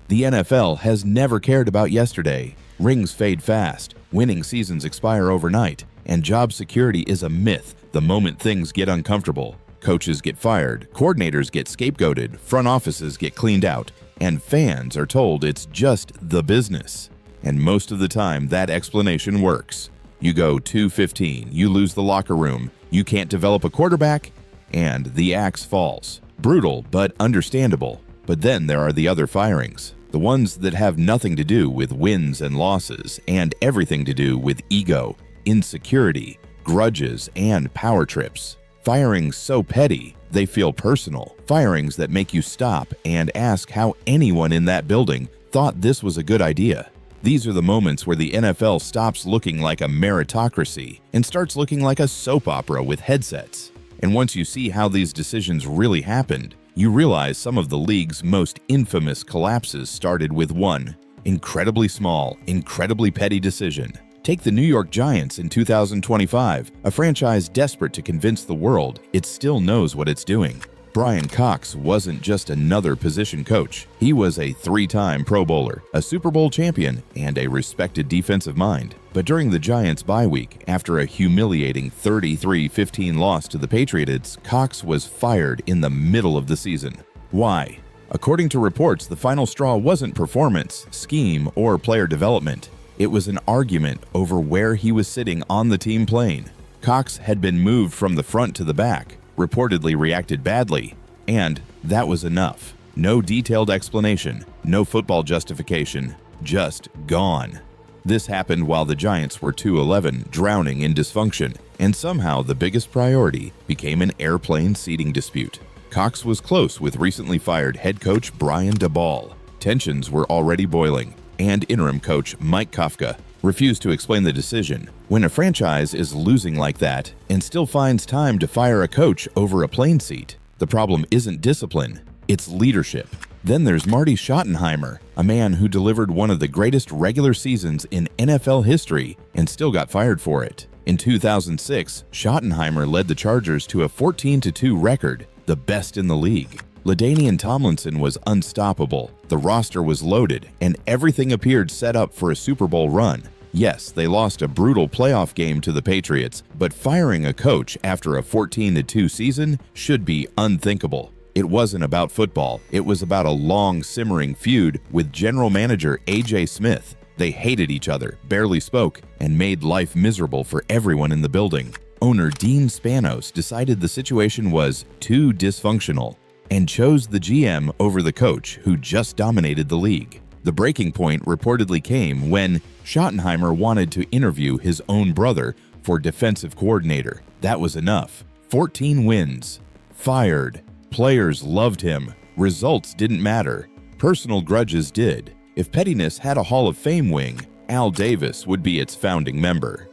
The NFL has never cared about yesterday. Rings fade fast, winning seasons expire overnight, and job security is a myth the moment things get uncomfortable. Coaches get fired, coordinators get scapegoated, front offices get cleaned out, and fans are told it's just the business. And most of the time, that explanation works. You go 2-15, you lose the locker room, you can't develop a quarterback, and the axe falls. Brutal, but understandable. But then there are the other firings, the ones that have nothing to do with wins and losses, and everything to do with ego, insecurity, grudges, and power trips. Firings so petty, they feel personal. Firings that make you stop and ask how anyone in that building thought this was a good idea. These are the moments where the NFL stops looking like a meritocracy and starts looking like a soap opera with headsets. And once you see how these decisions really happened, you realize some of the league's most infamous collapses started with one incredibly small, incredibly petty decision. Take the New York Giants in 2025, a franchise desperate to convince the world it still knows what it's doing. Brian Cox wasn't just another position coach. He was a 3-time Pro Bowler, a Super Bowl champion, and a respected defensive mind. But during the Giants' bye week, after a humiliating 33-15 loss to the Patriots, Cox was fired in the middle of the season. Why? According to reports, the final straw wasn't performance, scheme, or player development. It was an argument over where he was sitting on the team plane. Cox had been moved from the front to the back, reportedly reacted badly, and that was enough. No detailed explanation, no football justification, just gone. This happened while the Giants were 2-11, drowning in dysfunction, and somehow the biggest priority became an airplane seating dispute. Cox was close with recently fired head coach Brian Daboll. Tensions were already boiling, and interim coach Mike Kafka refused to explain the decision. When a franchise is losing like that and still finds time to fire a coach over a plane seat, the problem isn't discipline, it's leadership. Then there's Marty Schottenheimer, a man who delivered one of the greatest regular seasons in NFL history and still got fired for it. In 2006, Schottenheimer led the Chargers to a 14-2 record, the best in the league. LaDainian Tomlinson was unstoppable, the roster was loaded, and everything appeared set up for a Super Bowl run. Yes, they lost a brutal playoff game to the Patriots, but firing a coach after a 14-2 season should be unthinkable. It wasn't about football, it was about a long, simmering feud with general manager A.J. Smith. They hated each other, barely spoke, and made life miserable for everyone in the building. Owner Dean Spanos decided the situation was too dysfunctional and chose the GM over the coach who just dominated the league. The breaking point reportedly came when Schottenheimer wanted to interview his own brother for defensive coordinator. That was enough. 14 wins. Fired. Players loved him. Results didn't matter. Personal grudges did. If Pettiness had a Hall of Fame wing, Al Davis would be its founding member.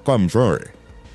Come sure.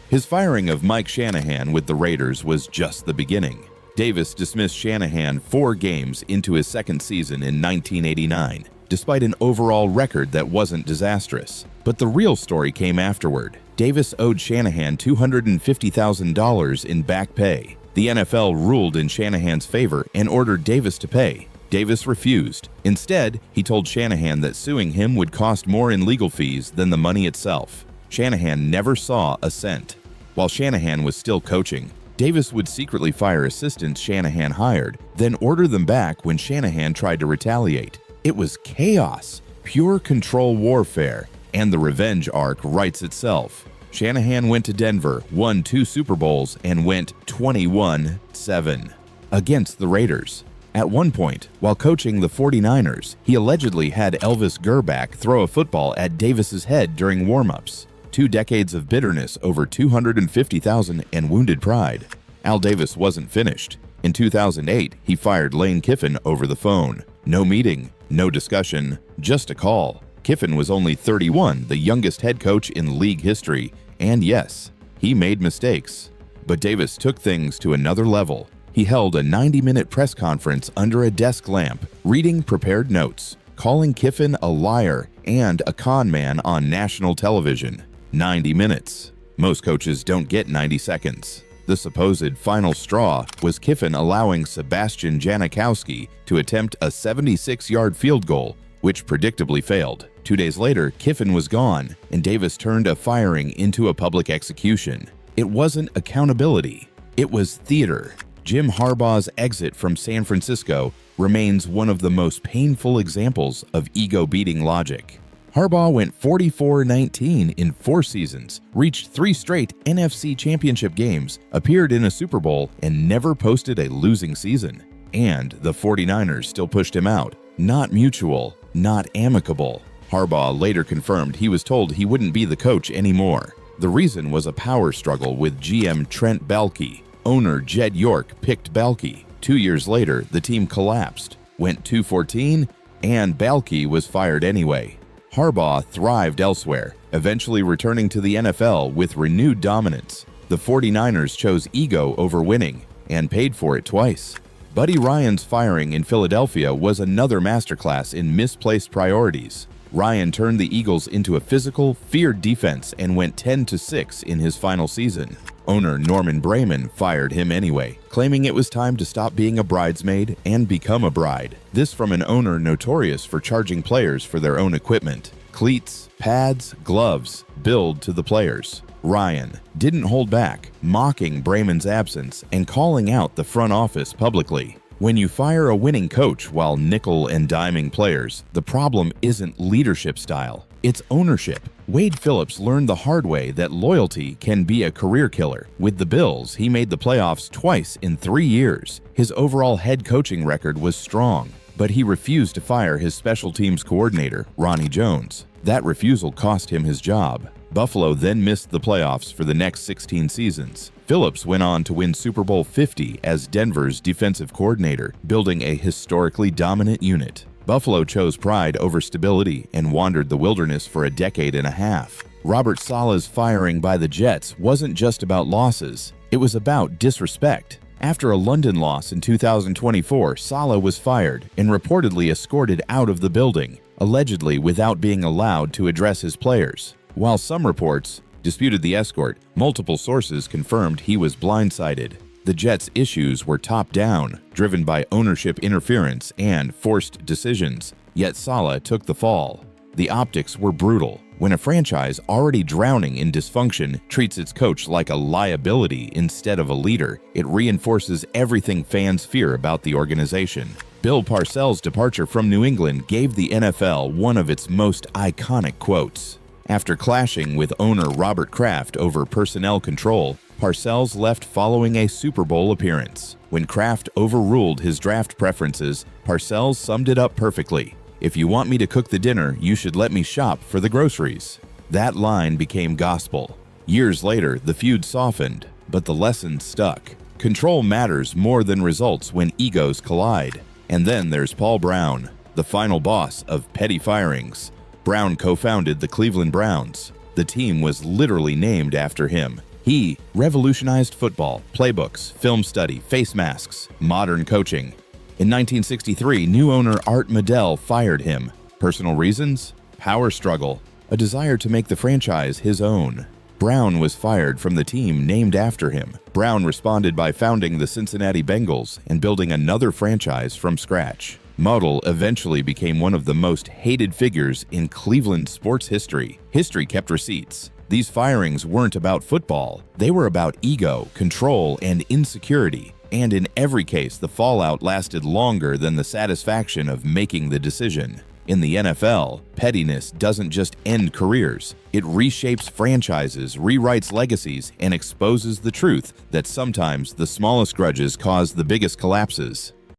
His firing of Mike Shanahan with the Raiders was just the beginning. Davis dismissed Shanahan 4 games into his second season in 1989, despite an overall record that wasn't disastrous. But the real story came afterward. Davis owed Shanahan $250,000 in back pay. The NFL ruled in Shanahan's favor and ordered Davis to pay. Davis refused. Instead, he told Shanahan that suing him would cost more in legal fees than the money itself. Shanahan never saw a cent. While Shanahan was still coaching, Davis would secretly fire assistants Shanahan hired, then order them back when Shanahan tried to retaliate. It was chaos, pure control warfare, and the revenge arc writes itself. Shanahan went to Denver, won 2 Super Bowls, and went 21-7 against the Raiders. At one point, while coaching the 49ers, he allegedly had Elvis Grbac throw a football at Davis's head during warm-ups. 2 decades of bitterness over $250,000 and wounded pride. Al Davis wasn't finished. In 2008, he fired Lane Kiffin over the phone. No meeting, no discussion, just a call. Kiffin was only 31, the youngest head coach in league history, and yes, he made mistakes. But Davis took things to another level. He held a 90-minute press conference under a desk lamp, reading prepared notes, calling Kiffin a liar and a con man on national television. 90 minutes. Most coaches don't get 90 seconds. The The supposed final straw was Kiffin allowing Sebastian Janikowski to attempt a 76-yard field goal, which predictably failed. 2 days later, Kiffin was gone, and Davis turned a firing into a public execution. It wasn't accountability. It was theater. Jim Harbaugh's exit from San Francisco remains one of the most painful examples of ego-beating logic. Harbaugh went 44-19 in 4 seasons, reached 3 straight NFC championship games, appeared in a Super Bowl, and never posted a losing season. And the 49ers still pushed him out. Not mutual, not amicable. Harbaugh later confirmed he was told he wouldn't be the coach anymore. The reason was a power struggle with GM Trent Baalke. Owner Jed York picked Baalke. 2 years later, the team collapsed, went 2-14, and Baalke was fired anyway. Harbaugh thrived elsewhere, eventually returning to the NFL with renewed dominance. The 49ers chose ego over winning, and paid for it twice. Buddy Ryan's firing in Philadelphia was another masterclass in misplaced priorities. Ryan turned the Eagles into a physical, feared defense and went 10-6 in his final season. Owner Norman Brayman fired him anyway, claiming it was time to stop being a bridesmaid and become a bride. This from an owner notorious for charging players for their own equipment. Cleats, pads, gloves, billed to the players. Ryan didn't hold back, mocking Brayman's absence and calling out the front office publicly. When you fire a winning coach while nickel and diming players, the problem isn't leadership style, it's ownership. Wade Phillips learned the hard way that loyalty can be a career killer. With the Bills, he made the playoffs twice in 3 years. His overall head coaching record was strong, but he refused to fire his special teams coordinator, Ronnie Jones. That refusal cost him his job. Buffalo then missed the playoffs for the next 16 seasons. Phillips went on to win Super Bowl 50 as Denver's defensive coordinator, building a historically dominant unit. Buffalo chose pride over stability and wandered the wilderness for a decade and a half. Robert Saleh's firing by the Jets wasn't just about losses, it was about disrespect. After a London loss in 2024, Saleh was fired and reportedly escorted out of the building, allegedly without being allowed to address his players. While some reports disputed the escort, multiple sources confirmed he was blindsided. The Jets' issues were top-down, driven by ownership interference and forced decisions, yet Saleh took the fall. The optics were brutal. When a franchise already drowning in dysfunction treats its coach like a liability instead of a leader, it reinforces everything fans fear about the organization. Bill Parcells' departure from New England gave the NFL one of its most iconic quotes. After clashing with owner Robert Kraft over personnel control, Parcells left following a Super Bowl appearance. When Kraft overruled his draft preferences, Parcells summed it up perfectly. "If you want me to cook the dinner, you should let me shop for the groceries." That line became gospel. Years later, the feud softened, but the lesson stuck. Control matters more than results when egos collide. And then there's Paul Brown, the final boss of petty firings. Brown co-founded the Cleveland Browns. The team was literally named after him. He revolutionized football, playbooks, film study, face masks, modern coaching. In 1963, new owner Art Modell fired him. Personal reasons? Power struggle, a desire to make the franchise his own. Brown was fired from the team named after him. Brown responded by founding the Cincinnati Bengals and building another franchise from scratch. Modell eventually became one of the most hated figures in Cleveland sports history. History kept receipts. These firings weren't about football. They were about ego, control, and insecurity. And in every case, the fallout lasted longer than the satisfaction of making the decision. In the NFL, pettiness doesn't just end careers. It reshapes franchises, rewrites legacies, and exposes the truth that sometimes the smallest grudges cause the biggest collapses.